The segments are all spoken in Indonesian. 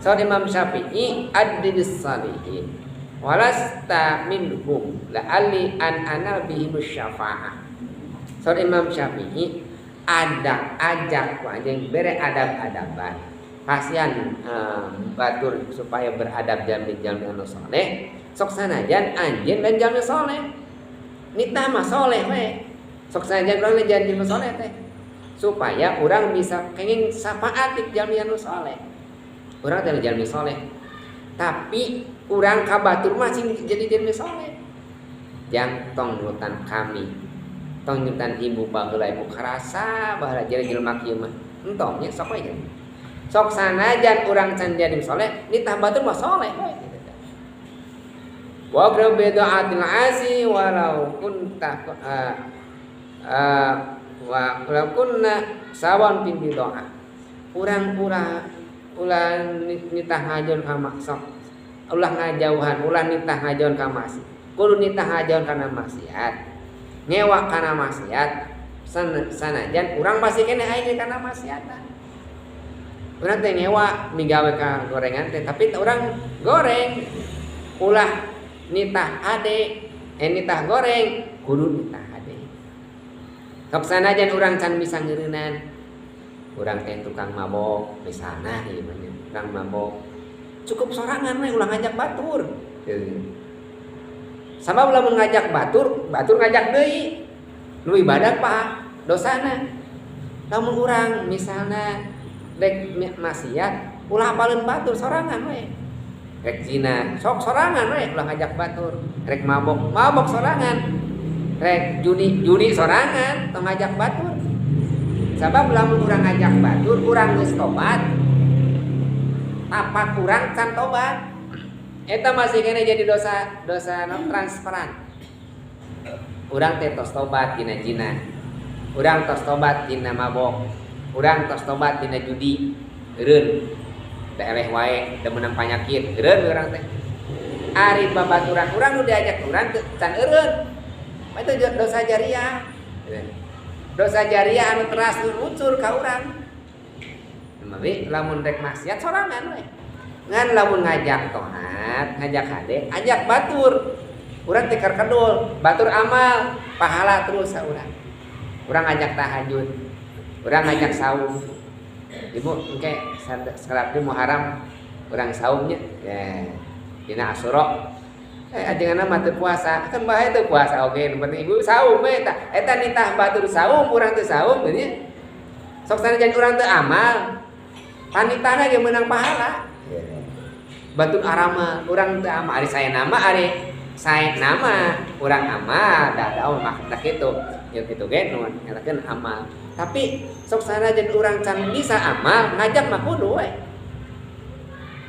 Saud Imam Syafi'i ad-dis salihin walasta minhum la'alli an anal bihimus syafa'ah. Saud Imam Syafi'i ada ajak wajeng bere adab-adaban pasian batur supaya beradab jalmi anu soleh sok sanajan anjeun dan jalmi soleh nita mah soleh we sok sanajan urang jalmi soleh teh supaya urang bisa kenging syafaat jalmi anu soleh urang teh jalmi soleh tapi urang ka batur mah sing jadi jalmi soleh jang tong nutan kami tong nutan ibu baheula ibu karasa baheula jelema kieu mah entong nya sok we sok sanajan urang can jadi soleh nitah batur mah soleh wa qra bid'atil asi walau kunta wa law kunna sawan pin bid'ah urang ulah nitah ngajon ka maksud ulah ngajauhan ulah nitah ngajon ka maksiat kudu nitah ngajon kana maksiat ngewa kana maksiat sanajan urang pasti kene aya kana maksiatan urang teh ngewa migawe ka gorengan teh tapi urang goreng ulah nitah ade nitah goreng kudu nitah ade sok sanajan urang can bisa ngeureunnan urang teh tukang mabok misalna ieu mah tukang mabok cukup sorangan we ulah ngajak batur sabab lamun ngajak batur ngajak deui nu ibadah pak dosana lamun urang misalna rek maksiat ulah apaleun batur sorangan we rek zina sok sorangan we ulah ngajak batur rek mabok sorangan rek judi sorangan tong ngajak batur sabab lamun urang ngajak batur urang geus tobat tapak urang can tobat eta masih kena jadi dosa non transparan urang teh tos tobat dina zina urang tos tobat dina mabok urang tos tobat dina judi eureun teh eleh wae da meunang panyakit eureun urang teh ari babaturan urang nu diajak urang teu can eureun itu dosa jariah anu teras unsur ka urang mari lamun rek maksiat sorangan we ngan lamun ngajak tohat ngajak hade ajak batur urang teh keur kedul batur amal pahala terus saurang urang ngajak tahajud urang ngajak saum ibu engke sekarang Muharram urang saumnya ya dina Asyura ajenganna mah teu puasa kan bae teu puasa oge nu penting ibu saum we eta nitah batur saum urang teu saum geunya sok sanajan urang teu amal panitana ge meunang pahala batur arama urang teu amal ari sae nama urang amal da maksudna kitu ya kitu ge nu ngatakeun amal tapi sok sanajan urang can bisa amal ngajak mah kudu we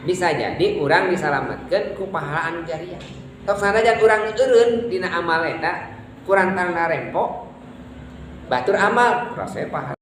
bisa jadi urang disalametkeun ku pahala anu jariah sok sanajan urang eureun dina amal eta kurang tangna rempo batur amal rasa pahala